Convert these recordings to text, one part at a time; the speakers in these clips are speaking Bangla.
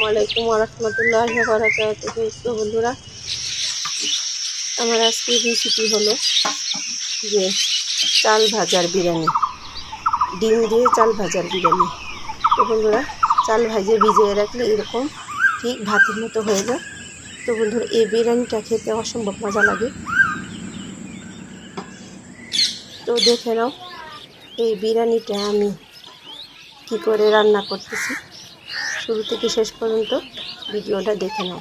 আসসালামু আলাইকুম ওয়া রাহমাতুল্লাহি ওয়া বারাকাতুহু। তো বন্ধুরা, আমার আজকের রেসিপি হলো যে চাল ভাজার বিরিয়ানি, ডিম দিয়ে চাল ভাজার বিরিয়ানি। তো বন্ধুরা, চাল ভাজে ভিজিয়ে রাখলে এরকম ঠিক ভাতের মতো হয়ে যায়। তো বন্ধুরা, এই বিরিয়ানিটা খেতে অসম্ভব মজা লাগে। তো দেখে নাও এই বিরিয়ানিটা আমি কি করে রান্না করতেছি। শুরু থেকে শেষ পর্যন্ত ভিডিওটা দেখে নাও।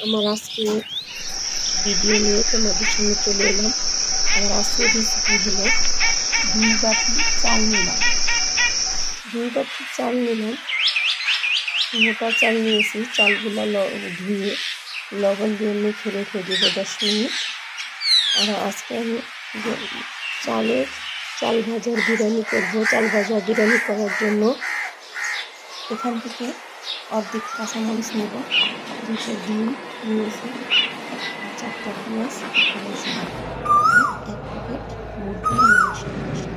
আমার আজকে ভিডিও নিয়ে তোমাদের সঙ্গে চলে এলাম। আমার আজকে রেসিপি হলো 2 বাটি চাল নিলাম। 2 বাটি চাল নিলাম, মোটা চাল নিয়েছি। চালগুলো ধুয়ে লবণ দিয়ে মেখে রেখে দেবো 10 মিনিট। আর আজকে আমি চাল ভাজার বিরিয়ানি করবো। চাল ভাজার বিরিয়ানি করার জন্য এখান থেকে অর্ধেক কাঁচামরিচ নেব, 2টো ডিম নিয়েছি, 4টা পেঁয়াজ, রসুন, 1 প্যাকেট মুরগির মাংসের মশলা।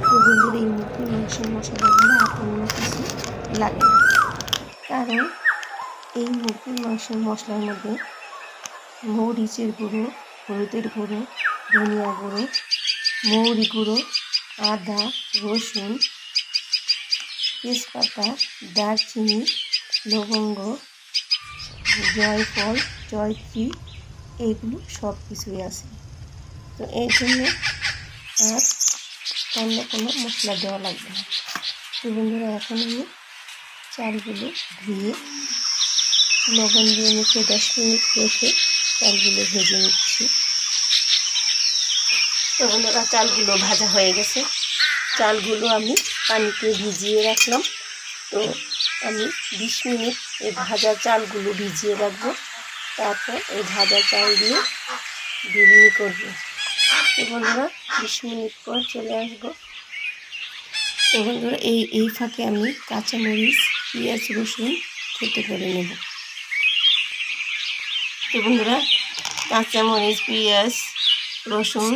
তো বন্ধুরা, এই মুরগির মাংসের মশলাগুলো অন্য কিছু লাগে না, কারণ এই মুরগির মাংসের মশলার মধ্যে মরিচের গুঁড়ো, হলুদের গুঁড়ো, ধনিয়া গুঁড়ো, মৌরি গুঁড়ো, আদা, রসুন, তেজপাতা, দারচিনি, লবঙ্গ, জয়ফল, জয়ত্রী, এগুলো সব কিছুই আছে। তো এই জন্য আর অন্য কোনো মশলা দেওয়া লাগবে না। তো বন্ধুরা, এখন আমি চালগুলো ধুয়ে লবণ দিয়ে মেখে 10 মিনিট রেখে চালগুলো ভেজে নিচ্ছি। তো বন্ধুরা, চালগুলো ভাজা হয়ে গেছে। চালগুলো আমি পানিতে ভিজিয়ে রাখলাম। তো আমি 20 মিনিট এই ভাজা চালগুলো ভিজিয়ে রাখবো। তারপর এই ভাজা চাল দিয়ে বিরিয়ানি করবো। তো বন্ধুরা, 20 মিনিট পর চলে আসবো। তো বন্ধুরা, এই ফাঁকে আমি কাঁচামরিচ, পেঁয়াজ, রসুন থেতো করে নেব। তো বন্ধুরা, কাঁচামরিচ, পেঁয়াজ, রসুন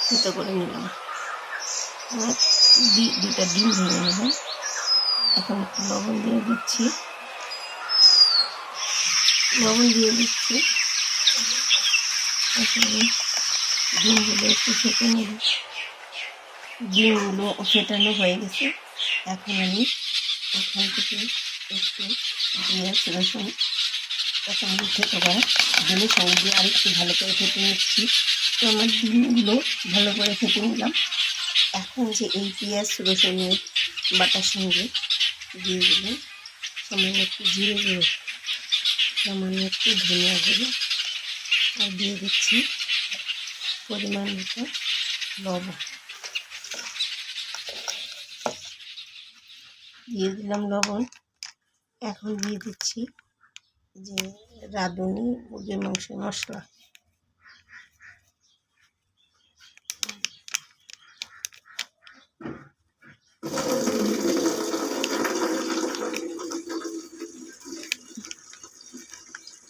থেতো করে নিলাম। আর 2টা ডিম ভেঙে নিলাম। এখন একটু লবণ দিয়ে দিচ্ছি। এখন ডিমগুলো একটু ফেটে নেব। ডিমগুলো ফেটানো হয়ে গেছে। এখন আমি এখান থেকে একটু পেঁয়াজ, রসুন, কাঁচামরিচ থেতো করা ডিমের সঙ্গে দিয়ে আরেকটু ভালো করে ফেটে নিচ্ছি। তো আমার ডিমগুলো ভালো করে ফেটে নিলাম। এখন যে এই পেঁয়াজ রসুনের বাটার সঙ্গে দিয়ে দিলাম সামান্য একটু জিরে গুঁড়ো, সামান্য একটু ধনিয়া গুঁড়ো, আর দিয়ে দিচ্ছি পরিমাণ মতো লবণ। দিয়ে দিলাম লবণ। এখন দিয়ে দিচ্ছি যে রাঁধুনি মুরগির মাংসের মশলা।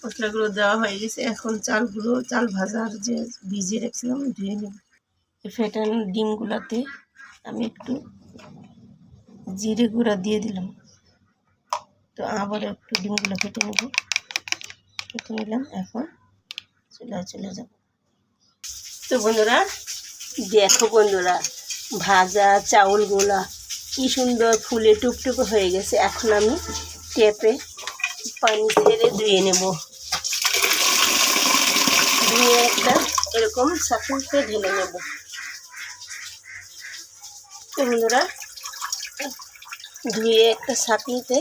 মশলাগুলো দেওয়া হয়ে গেছে। এখন চাল ভাজার যে ভিজিয়ে রেখেছিলাম ধুয়ে নেব। ফেটানো ডিমগুলাতে আমি একটু জিরে গুঁড়া দিয়ে দিলাম। তো আবার একটু ডিমগুলো ফেটে নিলাম। এখন চলে যাব। তো বন্ধুরা, দেখো বন্ধুরা, ভাজা চাউলগুলা কি সুন্দর ফুলে টুকটুকো হয়ে গেছে। এখন আমি টেপে পানি ছেড়ে ধুয়ে নেব। ধুয়ে একটা এরকম ছাঁকনিতে ঢেলে নেব। তো বন্ধুরা, ধুয়ে একটা ছাঁকনিতে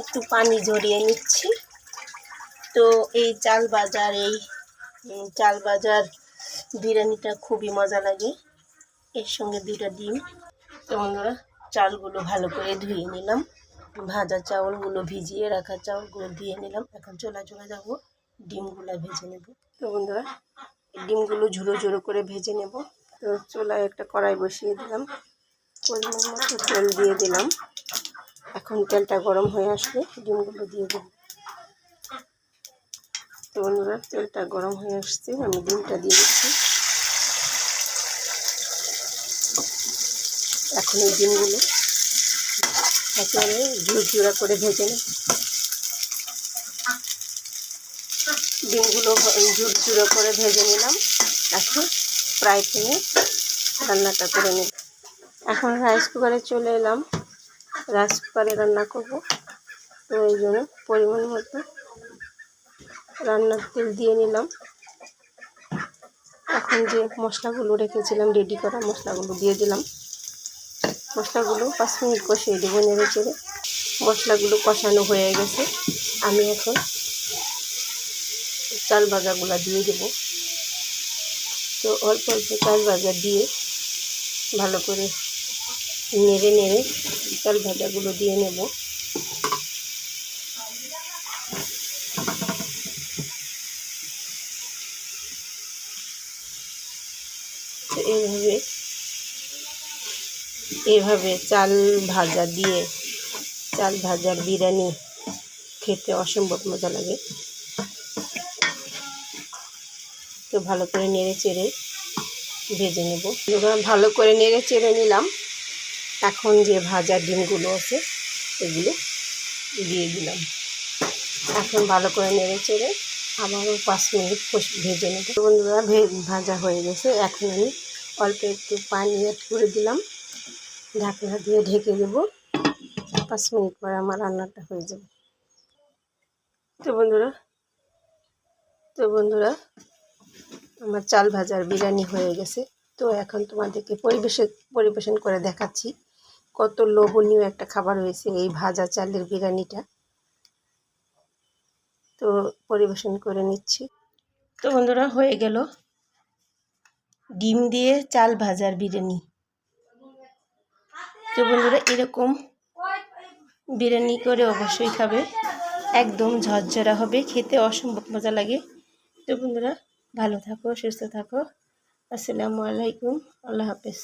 একটু পানি ঝরিয়ে নিচ্ছি। তো এই চাল ভাজার বিরিয়ানিটা খুবই মজা লাগে। এর সঙ্গে 2টা ডিম। তো বন্ধুরা, চালগুলো ভালো করে ধুয়ে নিলাম। ভাজা চাউলগুলো, ভিজিয়ে রাখা চাউলগুলো দিয়ে নিলাম। এখন চলে যাব, ডিমগুলো ভেজে নেব। তো বন্ধুরা, ডিমগুলো ঝুড়ো করে ভেজে নেব। তো চুলায় একটা কড়াই বসিয়ে দিলাম, পরিমাণ মতো তেল দিয়ে দিলাম। এখন তেলটা গরম হয়ে আসলে ডিমগুলো দিয়ে দেব। তো বন্ধুরা, তেলটা গরম হয়ে আসছে, আমি ডিমটা দিয়ে দিচ্ছি। এখন এই ডিমগুলো একেবারে ঝুরঝুরা করে ভেজে নেব। ডিমগুলো ঝুরঝুরো করে ভেজে নিলাম। এখন ফ্রাই প্যানে রান্নাটা করে নিব। এখন রাইস কুকারে চলে এলাম, রাইস কুকারে রান্না করব। তো এই জন্য পরিমাণ মতো রান্নার তেল দিয়ে নিলাম। এখন যে মশলাগুলো রেখেছিলাম, রেডি করা মশলাগুলো দিয়ে দিলাম। মশলাগুলো 5 মিনিট কষিয়ে দেবো নেড়ে চেড়ে। মশলাগুলো কষানো হয়ে গেছে। আমি এখন চাল ভাজাগুলো দিয়ে দেব। তো অল্প অল্প চাল ভাজা দিয়ে ভালো করে নেড়ে নেড়ে চাল ভাজাগুলো দিয়ে নেব। তো এইভাবে চাল ভাজা দিয়ে চাল ভাজার বিরিয়ানি খেতে অসম্ভব মজা লাগে। তো ভালো করে নেড়ে চেড়ে ভেজে নেব। ভালো করে নেড়ে চেড়ে নিলাম। এখন যে ভাজা ডিমগুলো আছে এগুলো দিয়ে দিলাম। এখন ভালো করে নেড়ে চেড়ে আবারও 5 মিনিট ভেজে নেব। বন্ধুরা, ভাজা হয়ে গেছে। এখন আমি অল্প একটু পানি অ্যাড করে দিলাম। ঢাকনা দিয়ে ঢেকে দেব। 5 মিনিট পরে আমার রান্নাটা হয়ে যাবে। তো বন্ধুরা আমার চাল ভাজার বিরিয়ানি হয়ে গেছে। তো এখন তোমাদেরকে পরিবেশন করে দেখাচ্ছি কত লোভনীয় একটা খাবার হয়েছে এই ভাজা চালের বিরিয়ানিটা। তো পরিবেশন করে নিচ্ছি। তো বন্ধুরা, হয়ে গেল ডিম দিয়ে চাল ভাজার বিরিয়ানি। তো বন্ধুরা, এরকম বিরিয়ানি করে অবশ্যই খাবে। একদম ঝরঝরা হবে, খেতে অসম্ভব মজা লাগে। তো বন্ধুরা, ভালো থাকো, সুস্থ থাকো। আসসালামু আলাইকুম, আল্লাহ হাফেজ।